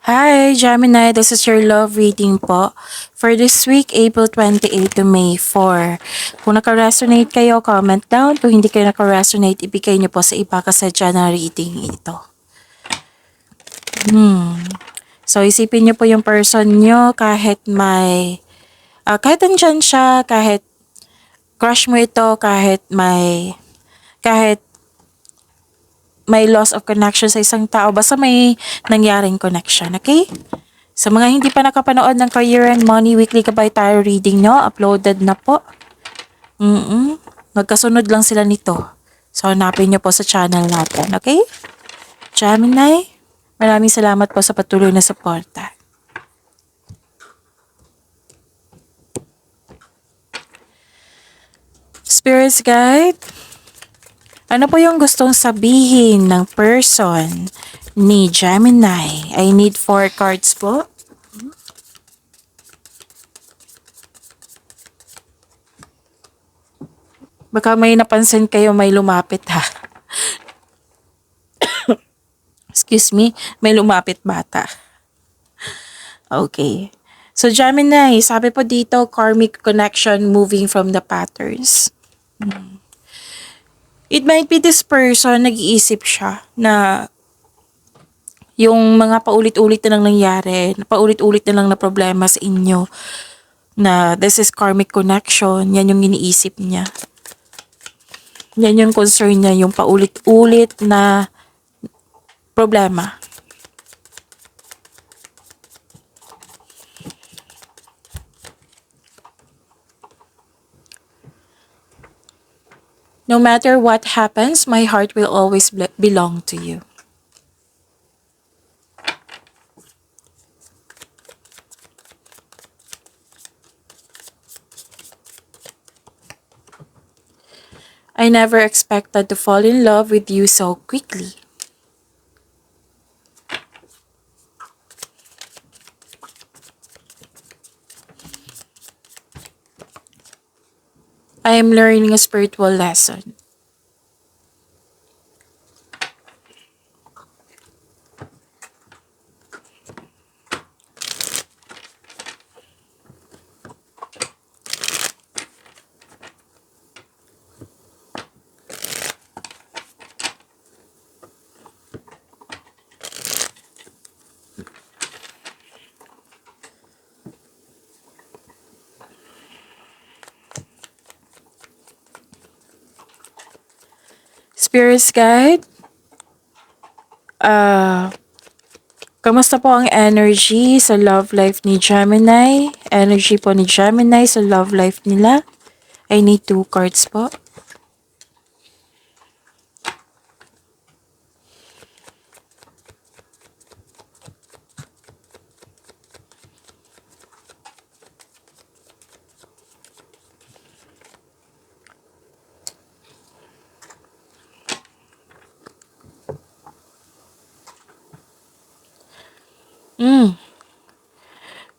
Hi, Gemini. This is your love reading po for this week, April 28 to May 4. Kung naka-resonate kayo, comment down. Kung hindi kayo naka-resonate, ibigay niyo po sa iba kasi dyan na reading ito. So, isipin niyo po yung person niyo kahit andyan siya, kahit crush mo ito, kahit may loss of connection sa isang tao, basta may nangyaring connection, okay? Sa mga hindi pa nakapanood ng Career and Money Weekly Gabay Tarot Reading nyo, uploaded na po. Magkasunod lang sila nito. So, hanapin nyo po sa channel natin, okay? Gemini, maraming salamat po sa patuloy na suporta. Spirits Guide, ano po yung gustong sabihin ng person ni Gemini? I need 4 cards po. Baka may napansin kayo may lumapit ha. Excuse me, may lumapit bata. Okay. So Gemini, sabi po dito, karmic connection moving from the patterns. It might be this person, nag-iisip siya na yung mga paulit-ulit na lang nangyari, paulit-ulit na lang na problema sa inyo, na this is karmic connection, yan yung iniisip niya. Yan yung concern niya, yung paulit-ulit na problema. No matter what happens, my heart will always belong to you. I never expected to fall in love with you so quickly. I am learning a spiritual lesson. Spirits Guide, kamusta po ang energy sa love life ni Gemini? Energy po ni Gemini sa love life nila. I need 2 cards po.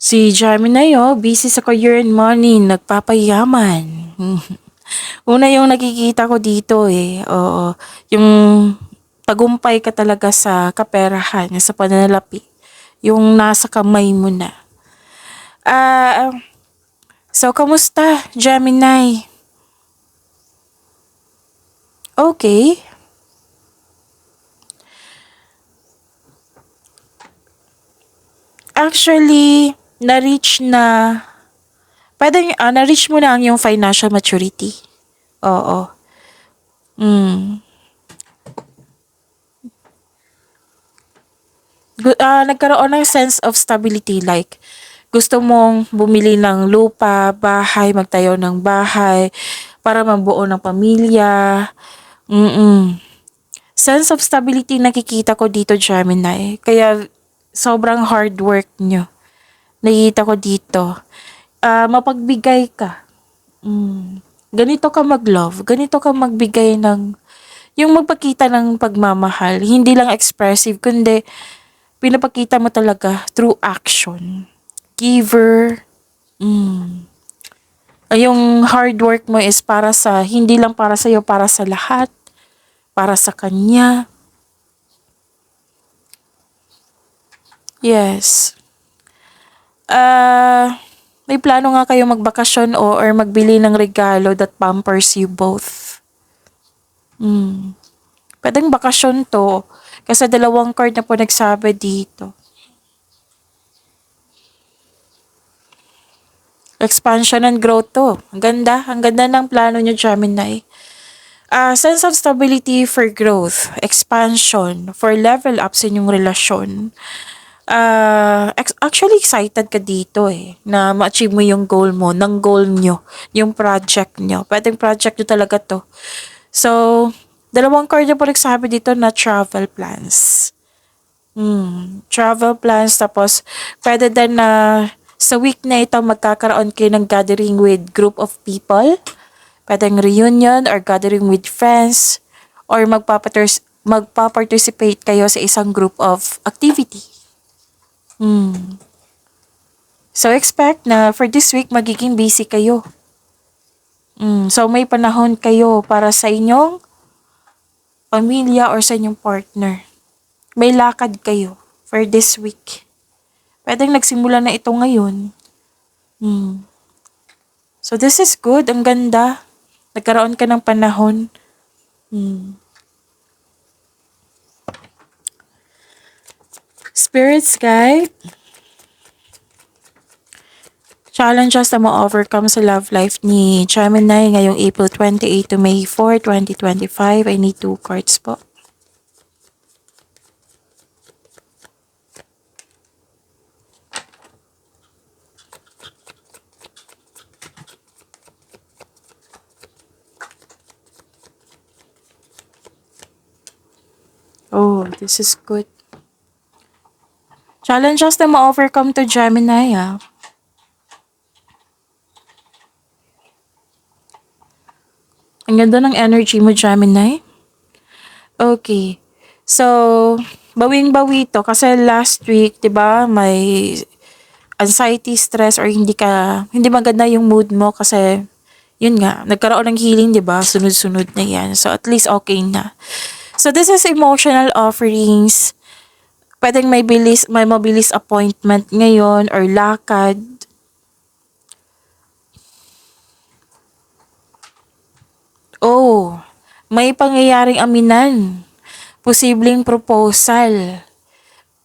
Si Gemini, busy sa career and money, nagpapayaman. Una yung nakikita ko dito oo. Yung tagumpay ka talaga sa kaperahan, sa pananalapi. Yung nasa kamay mo na. So, kamusta, Gemini? Okay. Actually, na-reach mo na ang yung financial maturity. Oo. Nagkaroon ng sense of stability, like gusto mong bumili ng lupa, bahay, magtayo ng bahay para mabuo ng pamilya. Sense of stability nakikita ko dito, Gemini. Kaya sobrang hard work nyo. Nakikita ko dito. Mapagbigay ka. Ganito ka mag-love. Ganito ka magbigay ng yung magpakita ng pagmamahal. Hindi lang expressive, kundi pinapakita mo talaga through action. Giver. Yung hard work mo is hindi lang para sa'yo, para sa lahat. Para sa kanya. Yes. Ah, may plano nga kayo magbakasyon or magbili ng regalo that pampers you both. Hmm. Pwedeng bakasyon to. Kasi dalawang card na po nagsabi dito. Expansion and growth to. Ang ganda. Ang ganda ng plano nyo, Gemini. Sense of stability for growth, expansion, for level up sa inyong relasyon. Actually excited ka dito eh, na ma-achieve mo yung goal mo, ng goal nyo, yung project nyo. Pwedeng project nyo talaga to. So, dalawang card na po nagsabi dito na travel plans. Travel plans, tapos pwede din na sa week na ito magkakaroon kayo ng gathering with group of people. Pwedeng reunion or gathering with friends or magpa-participate kayo sa isang group of activity. So expect na for this week magiging busy kayo. So may panahon kayo para sa inyong pamilya or sa inyong partner. May lakad kayo for this week. Pwedeng nagsimula na ito ngayon. So this is good. Ang ganda. Nagkaroon ka ng panahon. Spirits guide. Challenges na ma-overcome sa love life ni Gemini ngayong April 28 to May 4, 2025. I need 2 cards po. Oh, this is good. Challenges na ma-overcome to Gemini, ah. Ang ganda ng energy mo, Gemini. Okay. So, bawing-bawi to kasi last week, 'di ba, may anxiety, stress or hindi maganda yung mood mo kasi yun nga, nagkaroon ng healing, 'di ba? Sunod-sunod na 'yan. So at least okay na. So this is emotional offerings. Pwedeng may mabilis appointment ngayon or lakad. Oh, may pangyayaring aminan. Posibleng proposal.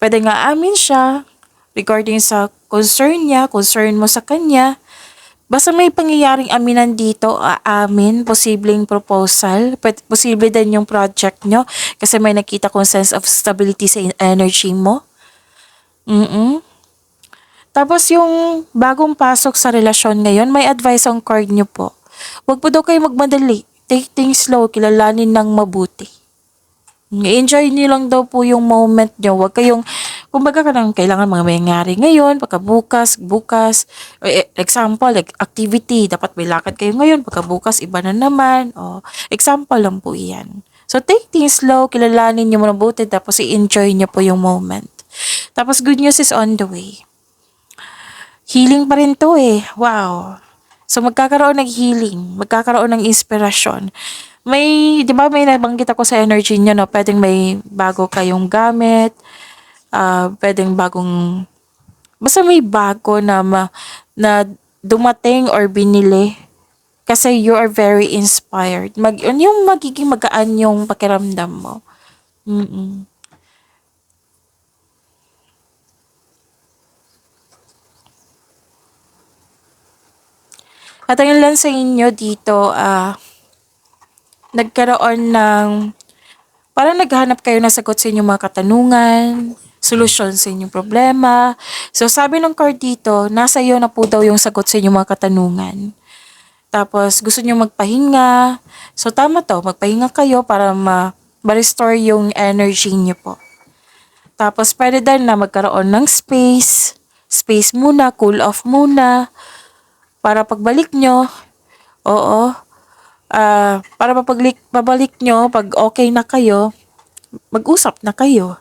Pwede nga amin siya regarding sa concern mo sa kanya. Basta may pangyayaring aminan dito, aamin, posibleng proposal, posible din yung project nyo kasi may nakita kong sense of stability sa energy mo. Tapos yung bagong pasok sa relasyon ngayon, may advice ang card nyo po. Huwag po daw kayo magmadali. Take things slow, kilalanin ng mabuti. I-enjoy niyo lang daw po yung moment nyo. Huwag kayong, kumbaga kailangan mga mangyayari ngayon, pagkabukas, bukas. Example, like activity, dapat may lakad kayo ngayon, pagkabukas, iba na naman. Example lang po iyan. So, take things slow, kilalanin niyo mabuti, tapos i-enjoy niyo po yung moment. Tapos, good news is on the way. Healing pa rin to eh. Wow. So, magkakaroon ng healing, magkakaroon ng inspirasyon. Di ba may nabanggit ako sa energy niyo, no? Pwedeng may bago kayong gamit, pwedeng basta may bago na dumating or binili. Kasi you are very inspired. Yung magiging magaan yung pakiramdam mo. At ang lang sa inyo dito, nagkaroon ng, parang naghahanap kayo ng sagot sa inyong mga katanungan, solusyon sa inyong problema. So, sabi ng card dito, nasa iyo na po daw yung sagot sa inyong mga katanungan. Tapos, gusto nyo magpahinga. So, tama to, magpahinga kayo para ma-restore yung energy nyo po. Tapos, pwede din na magkaroon ng space. Space muna, cool off muna. Para pagbalik nyo, para pabalik nyo, pag okay na kayo, mag-usap na kayo.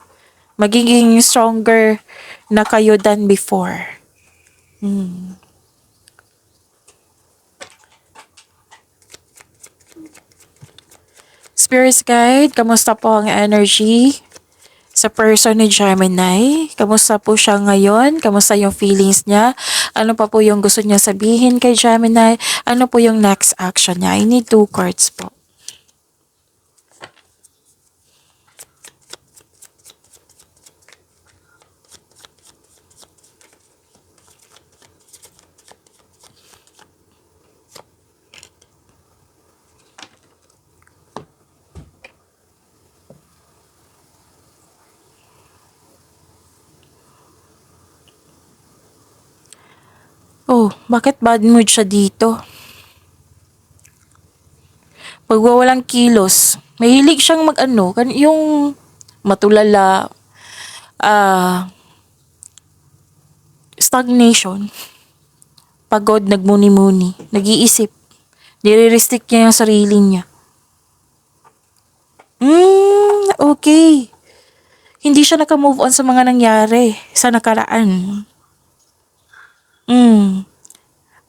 Magiging stronger na kayo than before. Spirits guide, kamusta po ang energy sa person ni Gemini. Kamusta po siya ngayon? Kamusta yung feelings niya? Ano pa po yung gusto niya sabihin kay Gemini? Ano po yung next action niya? I need 2 cards po. Oh, bakit bad mood siya dito? Pagwawalang kilos. Mahilig siyang mag-ano, yung matulala, ah, stagnation, pagod, nagmuni-muni, nag-iisip, nire-restrict niya yung sarili niya. Okay. Hindi siya naka-move on sa mga nangyari sa nakaraan. Hmm.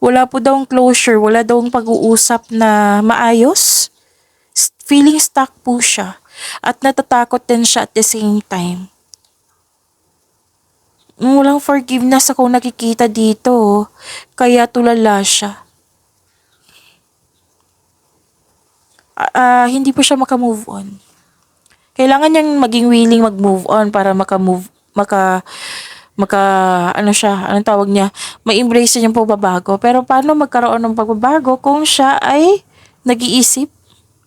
Wala po daw closure, wala daw pag-uusap na maayos. Feeling stuck po siya. At natatakot din siya at the same time. Walang forgiveness ako nakikita dito. Kaya tulala siya. Hindi po siya maka-move on. Kailangan niyang maging willing mag-move on para maka ano siya, anong tawag niya, may embrace niya yung pagbabago. Pero paano magkaroon ng pagbabago kung siya ay nag-iisip,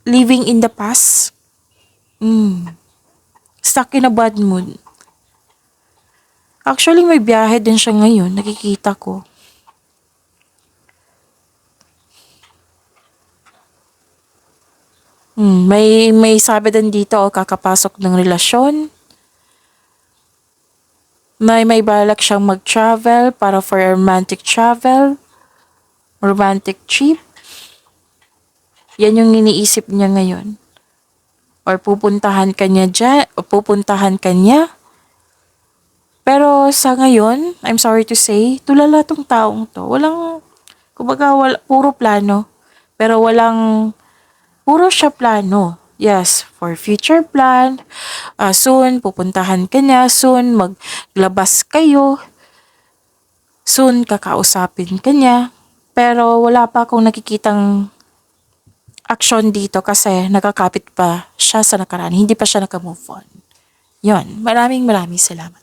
living in the past? Stuck in a bad mood. Actually, may biyahe din siya ngayon, nakikita ko. May sabi din dito, kakapasok ng relasyon. May balak siyang mag-travel para for a romantic travel, romantic trip. Yan yung iniisip niya ngayon. Or pupuntahan ka niya dyan, o pupuntahan ka niya. Pero sa ngayon, I'm sorry to say, tulala tong taong to. Kumbaga, puro plano. Pero puro siya plano. Yes, for future plan. Soon, pupuntahan ka niya. Soon, maglabas kayo. Soon, kakausapin ka niya. Pero wala pa akong nakikitang action dito kasi nakakapit pa siya sa nakaraan. Hindi pa siya naka-move on. Yon, maraming salamat.